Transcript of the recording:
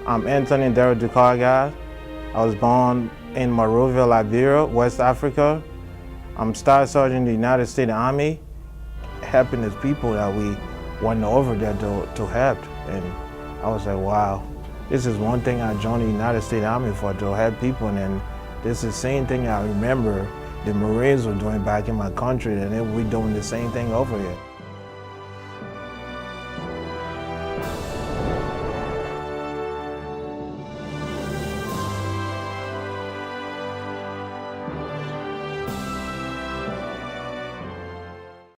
I'm Anthony Dekargai. I was born in Monrovia, Liberia, West Africa. I'm Staff Sergeant in the United States Army, helping the people that we went over there to help. And I was like, wow, this is one thing I joined the United States Army for, to help people. And this is the same thing I remember the Marines were doing back in my country, and we're doing the same thing over here.